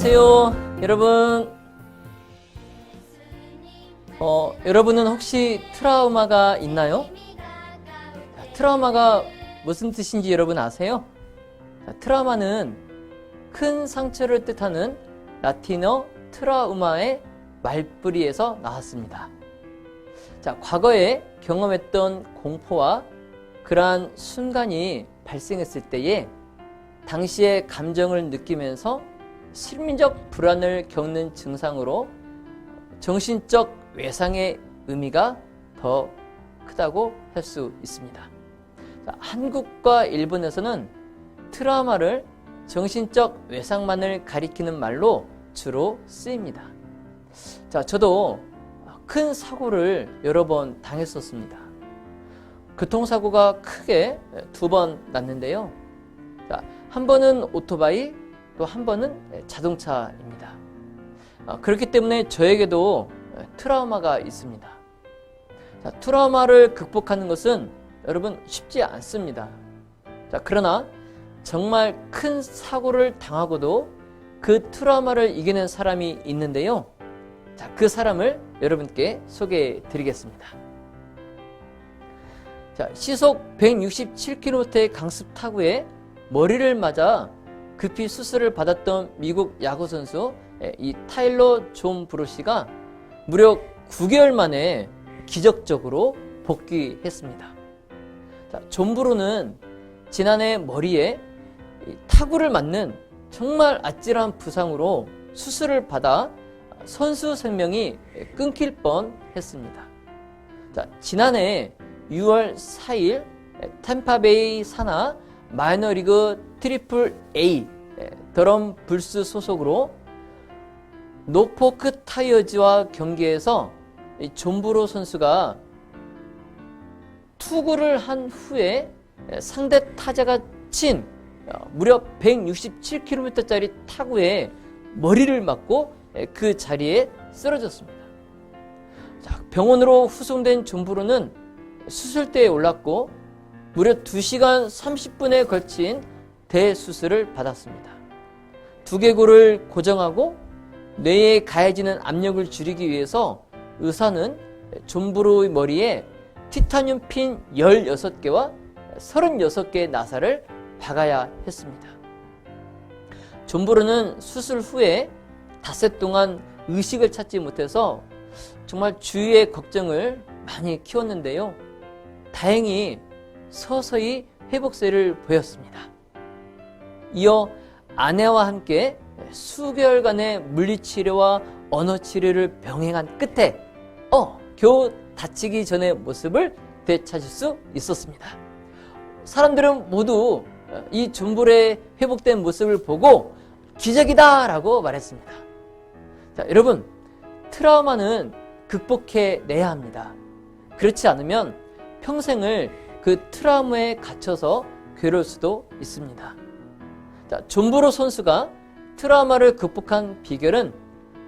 안녕하세요, 여러분. 여러분은 혹시 트라우마가 있나요? 트라우마가 무슨 뜻인지 여러분 아세요? 트라우마는 큰 상처를 뜻하는 라틴어 트라우마의 말뿌리에서 나왔습니다. 자, 과거에 경험했던 공포와 그러한 순간이 발생했을 때에 당시의 감정을 느끼면서 심리적 불안을 겪는 증상으로 정신적 외상의 의미가 더 크다고 할 수 있습니다. 자, 한국과 일본에서는 트라우마를 정신적 외상만을 가리키는 말로 주로 쓰입니다. 자, 저도 큰 사고를 여러 번 당했었습니다. 교통사고가 크게 2번 났는데요. 자, 한 번은 오토바이, 또 한 번은 자동차입니다. 그렇기 때문에 저에게도 트라우마가 있습니다. 자, 트라우마를 극복하는 것은 여러분 쉽지 않습니다. 자, 그러나 정말 큰 사고를 당하고도 그 트라우마를 이겨낸 사람이 있는데요. 자, 그 사람을 여러분께 소개해 드리겠습니다. 자, 시속 167km의 강습 타구에 머리를 맞아 급히 수술을 받았던 미국 야구선수 이 타일러 존 브로시가 무려 9개월 만에 기적적으로 복귀했습니다. 자, 존 브로는 지난해 머리에 타구를 맞는 정말 아찔한 부상으로 수술을 받아 선수 생명이 끊길 뻔했습니다. 자, 지난해 6월 4일 템파베이 산하 마이너리그 트리플 A 더럼 불스 소속으로 노포크 타이어즈와 경기에서 존 브로 선수가 투구를 한 후에 상대 타자가 친 무려 167km짜리 타구에 머리를 맞고 그 자리에 쓰러졌습니다. 자, 병원으로 후송된 존 브로는 수술대에 올랐고 무려 2시간 30분에 걸친 대수술을 받았습니다. 두개골을 고정하고 뇌에 가해지는 압력을 줄이기 위해서 의사는 존 브로의 머리에 티타늄 핀 16개와 36개의 나사를 박아야 했습니다. 존 브로는 수술 후에 닷새 동안 의식을 찾지 못해서 정말 주위의 걱정을 많이 키웠는데요. 다행히 서서히 회복세를 보였습니다. 이어 아내와 함께 수개월간의 물리치료와 언어치료를 병행한 끝에 겨우 다치기 전의 모습을 되찾을 수 있었습니다. 사람들은 모두 이 존 브로의 회복된 모습을 보고 기적이다 라고 말했습니다. 자, 여러분, 트라우마는 극복해내야 합니다. 그렇지 않으면 평생을 그 트라우마에 갇혀서 괴로울 수도 있습니다. 자, 존 브로 선수가 트라우마를 극복한 비결은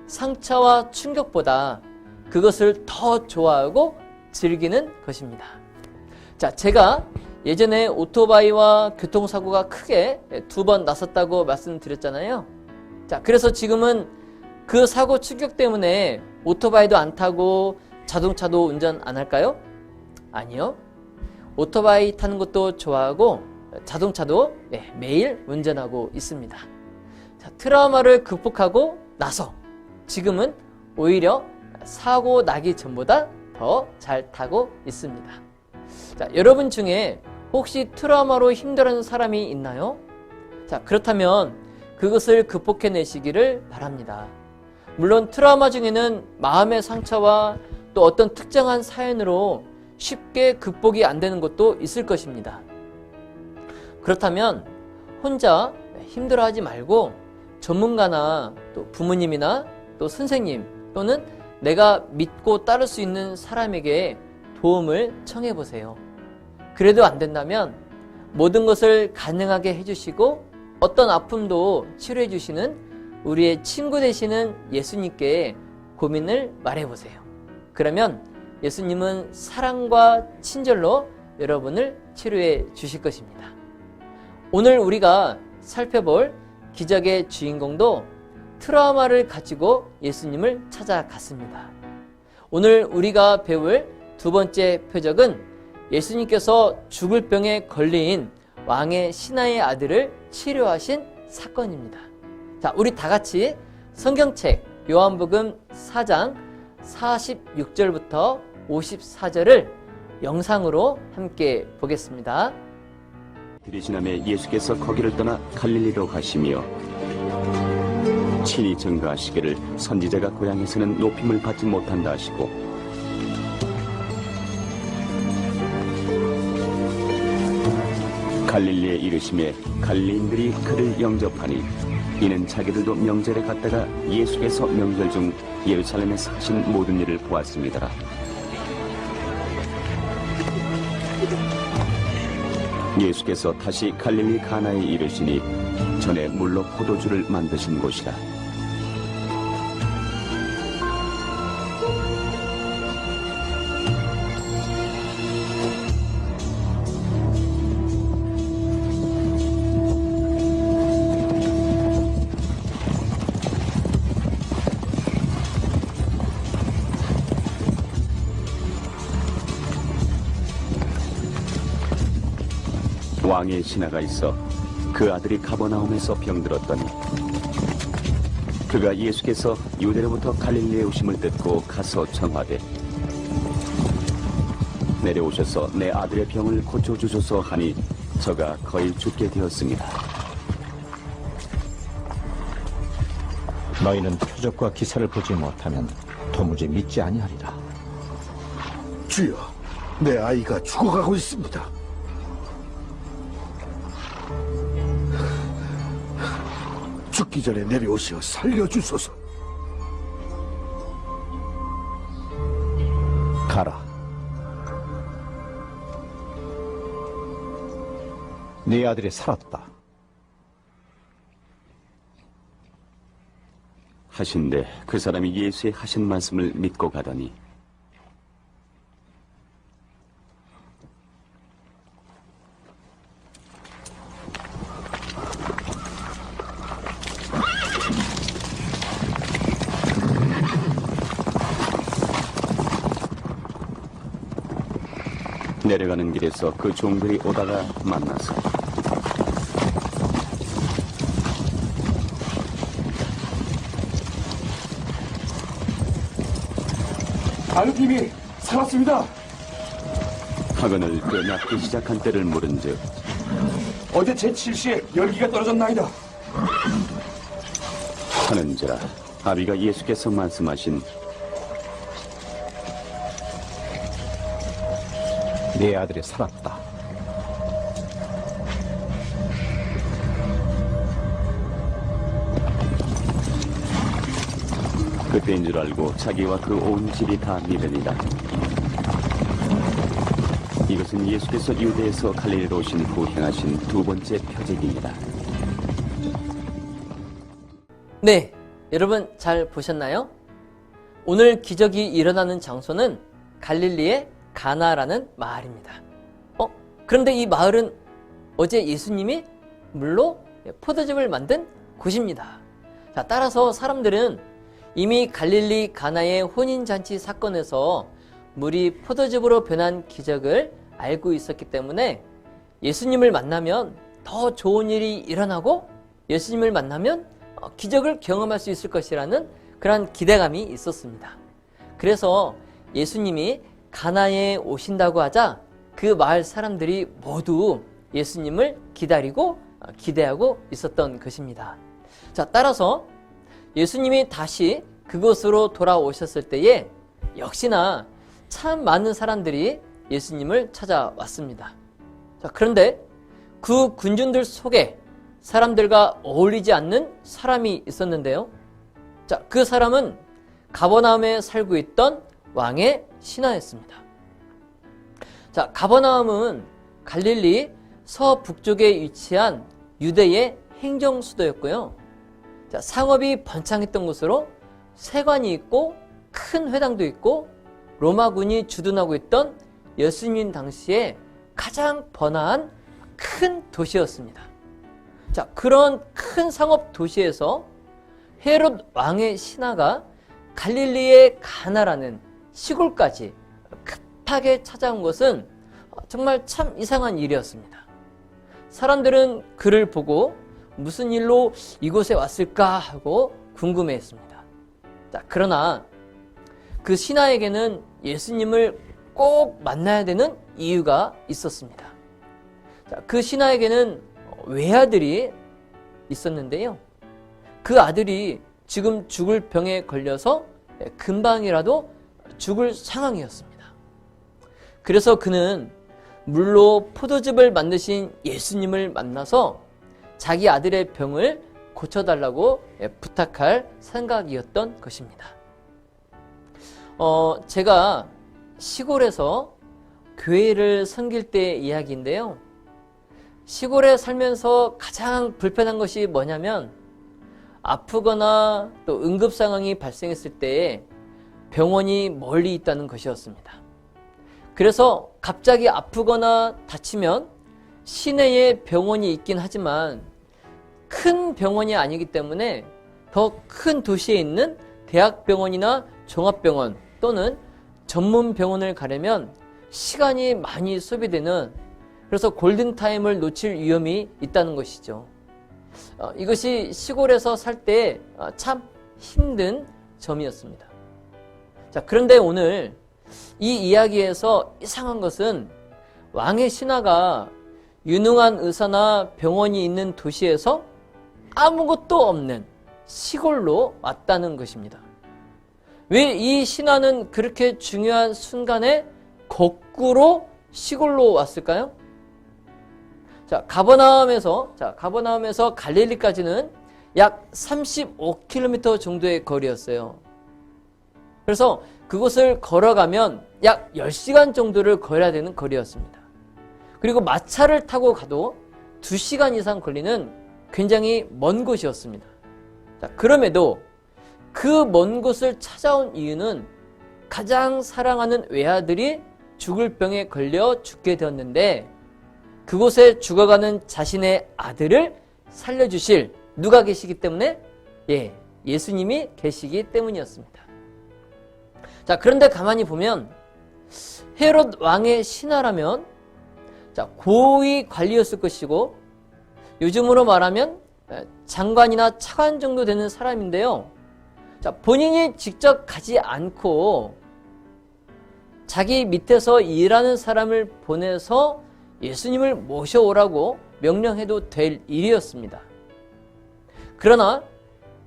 상처와 충격보다 그것을 더 좋아하고 즐기는 것입니다. 자, 제가 예전에 오토바이와 교통사고가 크게 2번 났었다고 말씀드렸잖아요. 자, 그래서 지금은 그 사고 충격 때문에 오토바이도 안 타고 자동차도 운전 안 할까요? 아니요. 오토바이 타는 것도 좋아하고 자동차도 매일 운전하고 있습니다. 자, 트라우마를 극복하고 나서 지금은 오히려 사고 나기 전보다 더 잘 타고 있습니다. 자, 여러분 중에 혹시 트라우마로 힘들어하는 사람이 있나요? 자, 그렇다면 그것을 극복해내시기를 바랍니다. 물론 트라우마 중에는 마음의 상처와 또 어떤 특정한 사연으로 쉽게 극복이 안 되는 것도 있을 것입니다. 그렇다면 혼자 힘들어하지 말고 전문가나 또 부모님이나 또 선생님 또는 내가 믿고 따를 수 있는 사람에게 도움을 청해 보세요. 그래도 안 된다면 모든 것을 가능하게 해주시고 어떤 아픔도 치료해 주시는 우리의 친구 되시는 예수님께 고민을 말해 보세요. 그러면 예수님은 사랑과 친절로 여러분을 치료해 주실 것입니다. 오늘 우리가 살펴볼 기적의 주인공도 트라우마를 가지고 예수님을 찾아갔습니다. 오늘 우리가 배울 두 번째 표적은 예수님께서 죽을 병에 걸린 왕의 신하의 아들을 치료하신 사건입니다. 자, 우리 다 같이 성경책 요한복음 4장 46절부터 54절을 영상으로 함께 보겠습니다. 들이지남에 예수께서 거기를 떠나 갈릴리로 가시며 친히 증거하시기를 선지자가 고향에서는 높임을 받지 못한다 하시고 갈릴리에 이르심에 갈릴리인들이 그를 영접하니 이는 자기들도 명절에 갔다가 예수께서 명절 중 예루살렘에서 하신 모든 일을 보았습니다. 예수께서 다시 갈릴리 가나에 이르시니 전에 물로 포도주를 만드신 곳이라. 왕의 신하가 있어 그 아들이 가버나움에서 병들었더니 그가 예수께서 유대로부터 갈릴리에 오심을 듣고 가서 청하되 내려오셔서 내 아들의 병을 고쳐주소서 하니 저가 거의 죽게 되었습니다. 너희는 표적과 기사를 보지 못하면 도무지 믿지 아니하리라. 주여, 내 아이가 죽어가고 있습니다. 죽기 전에 내려오시어 살려주소서. 가라. 네 아들이 살았다. 하신데 그 사람이 예수의 하신 말씀을 믿고 가더니 내려가는 길에서 그 종들이 오다가 만나서 아드님이 살았습니다. 학원을 그 낫기 시작한 때를 물은즉 어제 제 7시에 열기가 떨어졌나이다. 하는지라 아비가 예수께서 말씀하신 네 아들이 살았다. 그때인 줄 알고 자기와 그 온 집이 다 믿으니라. 이것은 예수께서 유대에서 갈릴리로 오신 후 행하신 두 번째 표적입니다. 네, 여러분 잘 보셨나요? 오늘 기적이 일어나는 장소는 갈릴리의 가나라는 마을입니다. 그런데 이 마을은 어제 예수님이 물로 포도즙을 만든 곳입니다. 자, 따라서 사람들은 이미 갈릴리 가나의 혼인잔치 사건에서 물이 포도즙으로 변한 기적을 알고 있었기 때문에 예수님을 만나면 더 좋은 일이 일어나고 예수님을 만나면 기적을 경험할 수 있을 것이라는 그런 기대감이 있었습니다. 그래서 예수님이 가나에 오신다고 하자 그 마을 사람들이 모두 예수님을 기다리고 기대하고 있었던 것입니다. 자, 따라서 예수님이 다시 그곳으로 돌아오셨을 때에 역시나 참 많은 사람들이 예수님을 찾아왔습니다. 자, 그런데 그 군중들 속에 사람들과 어울리지 않는 사람이 있었는데요. 자, 그 사람은 가버나움에 살고 있던 왕의 신하였습니다. 자, 가버나움은 갈릴리 서북쪽에 위치한 유대의 행정수도였고요. 자, 상업이 번창했던 곳으로 세관이 있고 큰 회당도 있고 로마군이 주둔하고 있던 예수님 당시에 가장 번화한 큰 도시였습니다. 자, 그런 큰 상업 도시에서 헤롯 왕의 신하가 갈릴리의 가나라는 시골까지 급하게 찾아온 것은 정말 참 이상한 일이었습니다. 사람들은 그를 보고 무슨 일로 이곳에 왔을까 하고 궁금해했습니다. 자, 그러나 그 신하에게는 예수님을 꼭 만나야 되는 이유가 있었습니다. 자, 그 신하에게는 외아들이 있었는데요. 그 아들이 지금 죽을 병에 걸려서 금방이라도 죽을 상황이었습니다. 그래서 그는 물로 포도즙을 만드신 예수님을 만나서 자기 아들의 병을 고쳐달라고 부탁할 생각이었던 것입니다. 제가 시골에서 교회를 섬길 때의 이야기인데요. 시골에 살면서 가장 불편한 것이 뭐냐면 아프거나 또 응급 상황이 발생했을 때에 병원이 멀리 있다는 것이었습니다. 그래서 갑자기 아프거나 다치면 시내에 병원이 있긴 하지만 큰 병원이 아니기 때문에 더 큰 도시에 있는 대학병원이나 종합병원 또는 전문 병원을 가려면 시간이 많이 소비되는, 그래서 골든타임을 놓칠 위험이 있다는 것이죠. 이것이 시골에서 살 때 참 힘든 점이었습니다. 자, 그런데 오늘 이 이야기에서 이상한 것은 왕의 신하가 유능한 의사나 병원이 있는 도시에서 아무것도 없는 시골로 왔다는 것입니다. 왜 이 신하는 그렇게 중요한 순간에 거꾸로 시골로 왔을까요? 자, 가버나움에서 갈릴리까지는 약 35km 정도의 거리였어요. 그래서 그곳을 걸어가면 약 10시간 정도를 걸어야 되는 거리였습니다. 그리고 마차를 타고 가도 2시간 이상 걸리는 굉장히 먼 곳이었습니다. 자, 그럼에도 그 먼 곳을 찾아온 이유는 가장 사랑하는 외아들이 죽을 병에 걸려 죽게 되었는데 그곳에 죽어가는 자신의 아들을 살려주실 누가 계시기 때문에? 예수님이 계시기 때문이었습니다. 자, 그런데 가만히 보면 헤롯 왕의 신하라면 고위 관리였을 것이고 요즘으로 말하면 장관이나 차관 정도 되는 사람인데요. 자, 본인이 직접 가지 않고 자기 밑에서 일하는 사람을 보내서 예수님을 모셔오라고 명령해도 될 일이었습니다. 그러나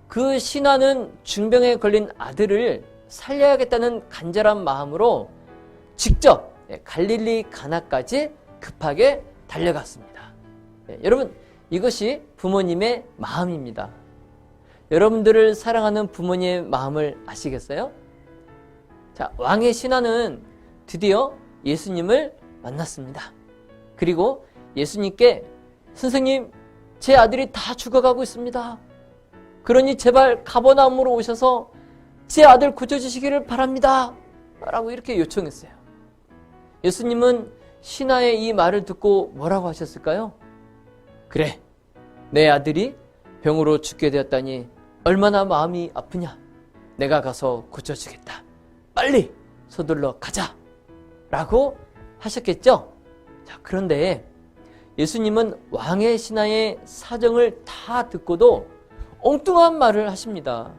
그 신하는 중병에 걸린 아들을 살려야겠다는 간절한 마음으로 직접 갈릴리 가나까지 급하게 달려갔습니다. 여러분, 이것이 부모님의 마음입니다. 여러분들을 사랑하는 부모님의 마음을 아시겠어요? 자, 왕의 신하는 드디어 예수님을 만났습니다. 그리고 예수님께 선생님, 제 아들이 다 죽어가고 있습니다. 그러니 제발 가버나움으로 오셔서 제 아들 고쳐주시기를 바랍니다. 라고 이렇게 요청했어요. 예수님은 신하의 이 말을 듣고 뭐라고 하셨을까요? 그래, 내 아들이 병으로 죽게 되었다니 얼마나 마음이 아프냐. 내가 가서 고쳐주겠다. 빨리 서둘러 가자. 라고 하셨겠죠? 자, 그런데 예수님은 왕의 신하의 사정을 다 듣고도 엉뚱한 말을 하십니다.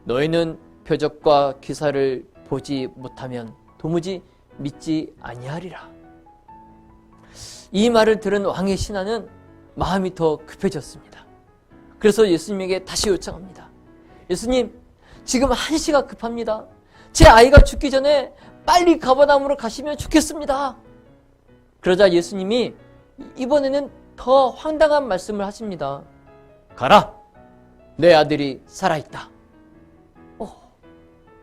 너희는 표적과 기사를 보지 못하면 도무지 믿지 아니하리라. 이 말을 들은 왕의 신하는 마음이 더 급해졌습니다. 그래서 예수님에게 다시 요청합니다. 예수님, 지금 1시가 급합니다. 제 아이가 죽기 전에 빨리 가버나움으로 가시면 좋겠습니다. 그러자 예수님이 이번에는 더 황당한 말씀을 하십니다. 가라, 내 아들이 살아있다.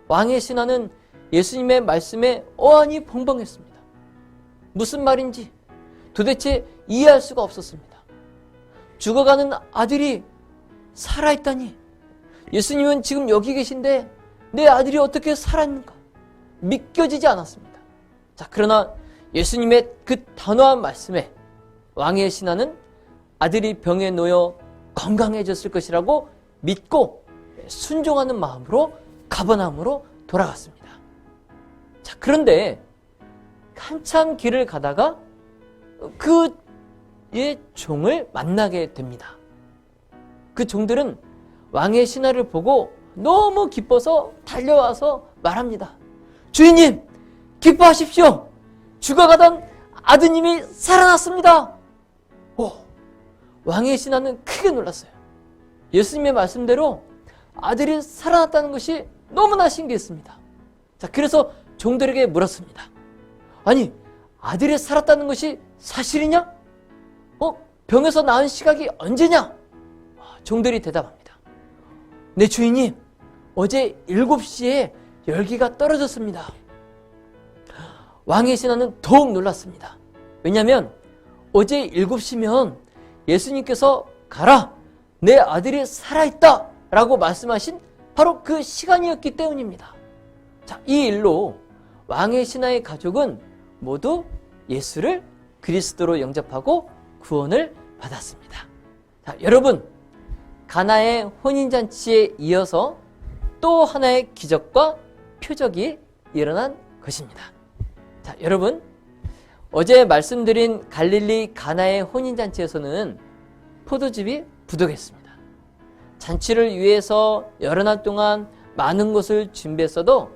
왕의 신하는 예수님의 말씀에 어안이 벙벙했습니다. 무슨 말인지 도대체 이해할 수가 없었습니다. 죽어가는 아들이 살아있다니, 예수님은 지금 여기 계신데 내 아들이 어떻게 살아있는가 믿겨지지 않았습니다. 자, 그러나 예수님의 그 단호한 말씀에 왕의 신하는 아들이 병에 놓여 건강해졌을 것이라고 믿고 순종하는 마음으로 가버나움으로 돌아갔습니다. 자, 그런데 한참 길을 가다가 그의 종을 만나게 됩니다. 그 종들은 왕의 신하를 보고 너무 기뻐서 달려와서 말합니다. 주인님, 기뻐하십시오. 죽어가던 아드님이 살아났습니다. 왕의 신하는 크게 놀랐어요. 예수님의 말씀대로 아들이 살아났다는 것이 너무나 신기했습니다. 자, 그래서 종들에게 물었습니다. 아니, 아들이 살았다는 것이 사실이냐? 병에서 나은 시각이 언제냐? 종들이 대답합니다. 네, 주인님, 어제 7시에 열기가 떨어졌습니다. 왕의 신하는 더욱 놀랐습니다. 왜냐하면 어제 7시면 예수님께서 가라, 내 아들이 살아있다 라고 말씀하신 바로 그 시간이었기 때문입니다. 자, 이 일로 왕의 신하의 가족은 모두 예수를 그리스도로 영접하고 구원을 받았습니다. 자, 여러분, 가나의 혼인잔치에 이어서 또 하나의 기적과 표적이 일어난 것입니다. 자, 여러분, 어제 말씀드린 갈릴리 가나의 혼인잔치에서는 포도즙이 부족했습니다. 잔치를 위해서 여러 날 동안 많은 것을 준비했어도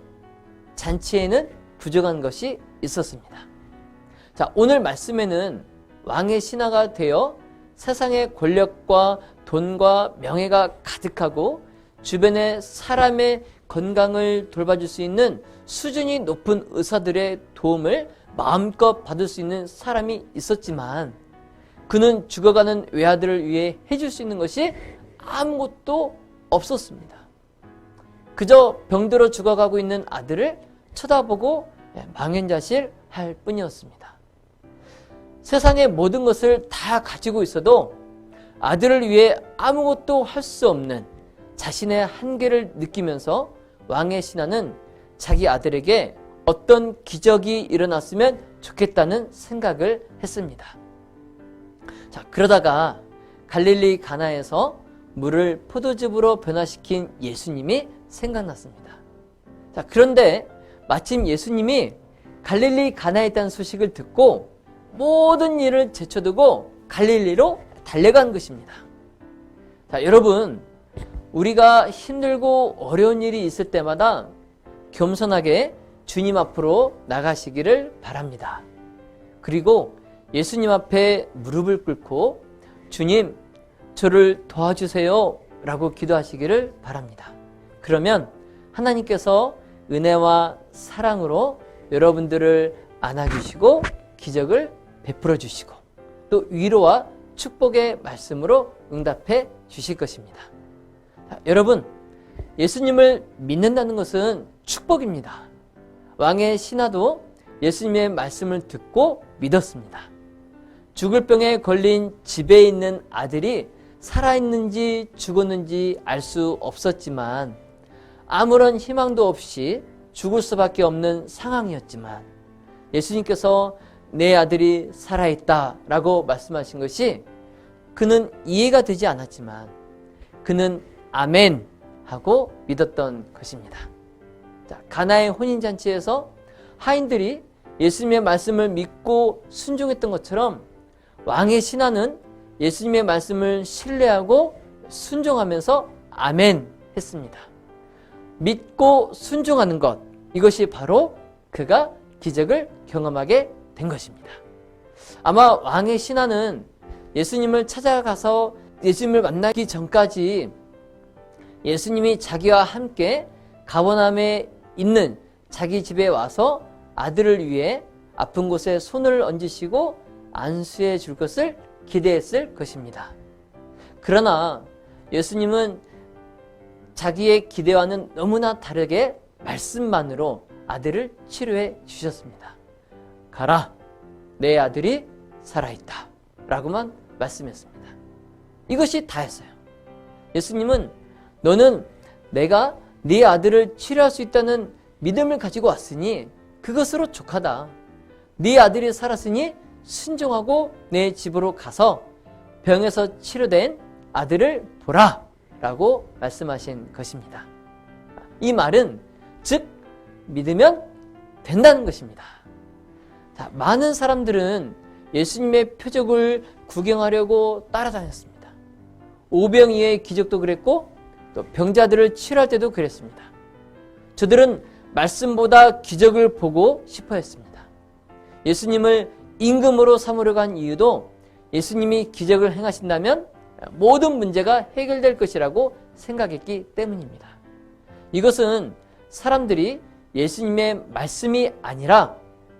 잔치에는 부족한 것이 있었습니다. 자, 오늘 말씀에는 왕의 신하가 되어 세상의 권력과 돈과 명예가 가득하고 주변의 사람의 건강을 돌봐줄 수 있는 수준이 높은 의사들의 도움을 마음껏 받을 수 있는 사람이 있었지만 그는 죽어가는 외아들을 위해 해줄 수 있는 것이 아무것도 없었습니다. 그저 병들어 죽어가고 있는 아들을 쳐다보고 망연자실할 뿐이었습니다. 세상의 모든 것을 다 가지고 있어도 아들을 위해 아무것도 할 수 없는 자신의 한계를 느끼면서 왕의 신하는 자기 아들에게 어떤 기적이 일어났으면 좋겠다는 생각을 했습니다. 자, 그러다가 갈릴리 가나에서 물을 포도즙으로 변화시킨 예수님이 생각났습니다. 자, 그런데 마침 예수님이 갈릴리 가나에 있다는 소식을 듣고 모든 일을 제쳐두고 갈릴리로 달려간 것입니다. 자, 여러분, 우리가 힘들고 어려운 일이 있을 때마다 겸손하게 주님 앞으로 나가시기를 바랍니다. 그리고 예수님 앞에 무릎을 꿇고 주님, 저를 도와주세요 라고 기도하시기를 바랍니다. 그러면 하나님께서 은혜와 사랑으로 여러분들을 안아주시고 기적을 베풀어 주시고 또 위로와 축복의 말씀으로 응답해 주실 것입니다. 자, 여러분, 예수님을 믿는다는 것은 축복입니다. 왕의 신하도 예수님의 말씀을 듣고 믿었습니다. 죽을 병에 걸린 집에 있는 아들이 살아있는지 죽었는지 알 수 없었지만 아무런 희망도 없이 죽을 수밖에 없는 상황이었지만 예수님께서 내 아들이 살아있다 라고 말씀하신 것이 그는 이해가 되지 않았지만 그는 아멘 하고 믿었던 것입니다. 자, 가나의 혼인잔치에서 하인들이 예수님의 말씀을 믿고 순종했던 것처럼 왕의 신하는 예수님의 말씀을 신뢰하고 순종하면서 아멘 했습니다. 믿고 순종하는 것, 이것이 바로 그가 기적을 경험하게 된 것입니다. 아마 왕의 신하는 예수님을 찾아가서 예수님을 만나기 전까지 예수님이 자기와 함께 가버나움에 있는 자기 집에 와서 아들을 위해 아픈 곳에 손을 얹으시고 안수해 줄 것을 기대했을 것입니다. 그러나 예수님은 자기의 기대와는 너무나 다르게 말씀만으로 아들을 치료해 주셨습니다. 가라, 내 아들이 살아있다 라고만 말씀했습니다. 이것이 다였어요. 예수님은 너는 내가 네 아들을 치료할 수 있다는 믿음을 가지고 왔으니 그것으로 족하다. 네 아들이 살았으니 순종하고 내 집으로 가서 병에서 치료된 아들을 보라 라고 말씀하신 것입니다. 이 말은 즉 믿으면 된다는 것입니다. 자, 많은 사람들은 예수님의 표적을 구경하려고 따라다녔습니다. 오병이의 기적도 그랬고 또 병자들을 치료할 때도 그랬습니다. 저들은 말씀보다 기적을 보고 싶어 했습니다. 예수님을 임금으로 삼으려고 한 이유도 예수님이 기적을 행하신다면 모든 문제가 해결될 것이라고 생각했기 때문입니다. 이것은 사람들이 예수님의 말씀이 아니라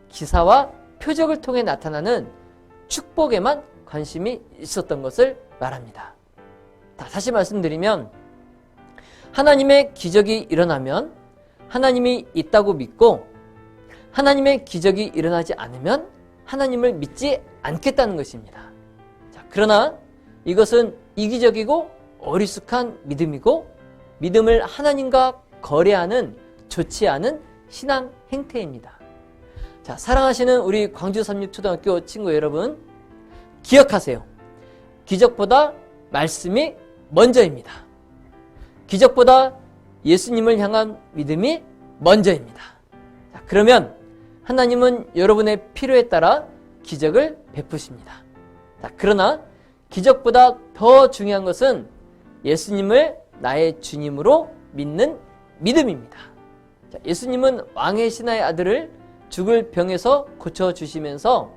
기사와 표적을 통해 나타나는 축복에만 관심이 있었던 것을 말합니다. 다시 말씀드리면 하나님의 기적이 일어나면 하나님이 있다고 믿고 하나님의 기적이 일어나지 않으면 하나님을 믿지 않겠다는 것입니다. 자, 그러나 이것은 이기적이고 어리숙한 믿음이고 믿음을 하나님과 거래하는 좋지 않은 신앙 행태입니다. 자, 사랑하시는 우리 광주 삼육초등학교 친구 여러분, 기억하세요. 기적보다 말씀이 먼저입니다. 기적보다 예수님을 향한 믿음이 먼저입니다. 자, 그러면 하나님은 여러분의 필요에 따라 기적을 베푸십니다. 자, 그러나 기적보다 더 중요한 것은 예수님을 나의 주님으로 믿는 믿음입니다. 자, 예수님은 왕의 신하의 아들을 죽을 병에서 고쳐주시면서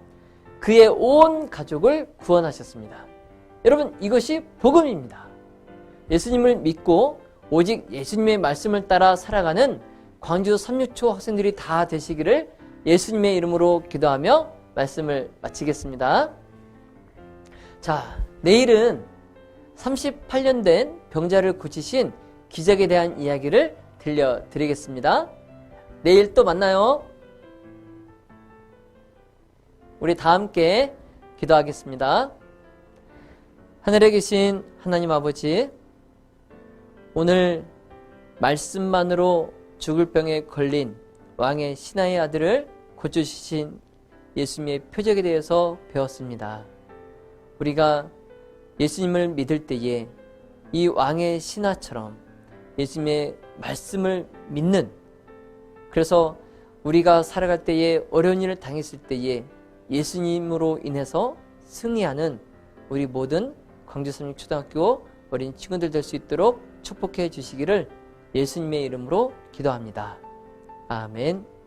그의 온 가족을 구원하셨습니다. 여러분, 이것이 복음입니다. 예수님을 믿고 오직 예수님의 말씀을 따라 살아가는 광주 삼육초 학생들이 다 되시기를 예수님의 이름으로 기도하며 말씀을 마치겠습니다. 자, 내일은 38년 된 병자를 고치신 기적에 대한 이야기를 들려드리겠습니다. 내일 또 만나요. 우리 다 함께 기도하겠습니다. 하늘에 계신 하나님 아버지, 오늘 말씀만으로 죽을 병에 걸린 왕의 신하의 아들을 고쳐주신 예수님의 표적에 대해서 배웠습니다. 우리가 예수님을 믿을 때에 이 왕의 신하처럼 예수님의 말씀을 믿는, 그래서 우리가 살아갈 때에 어려운 일을 당했을 때에 예수님으로 인해서 승리하는 우리 모든 광주삼육초등학교 어린 친구들 될 수 있도록 축복해 주시기를 예수님의 이름으로 기도합니다. 아멘.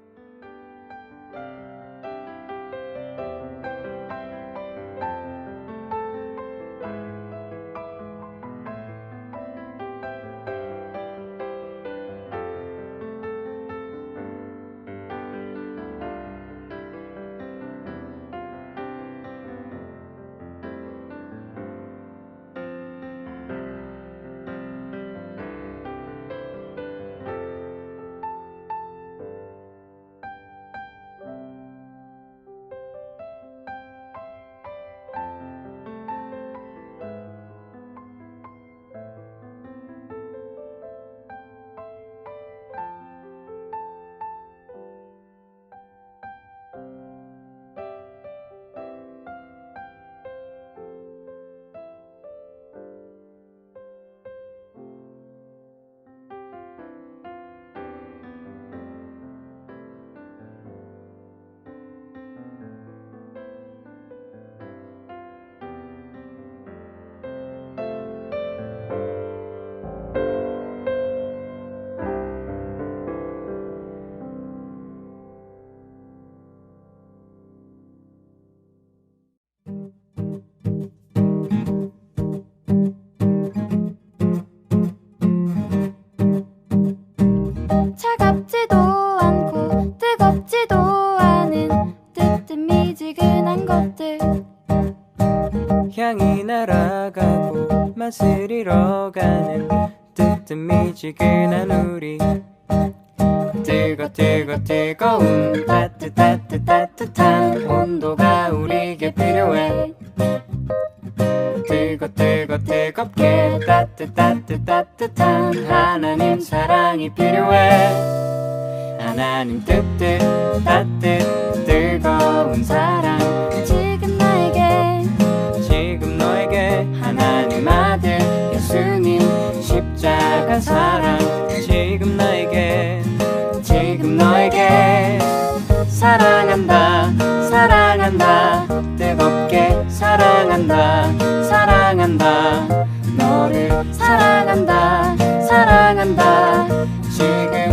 차갑지도 않고 뜨겁지도 않은 뜨뜻미지근한 것들, 향이 날아가고 맛을 잃어가는 뜨뜻미지근한 우리, 뜨거운 따뜻한 온도가 우리에게 필요해. 뜨겁게 따뜻한 하나님 사랑이 필요해. 하나님 뜨거운 사랑, 지금 너에게 하나님 아들 예수님 사랑한다 뜨겁게 사랑한다 사랑한다 너를 사랑한다 사랑한다 지금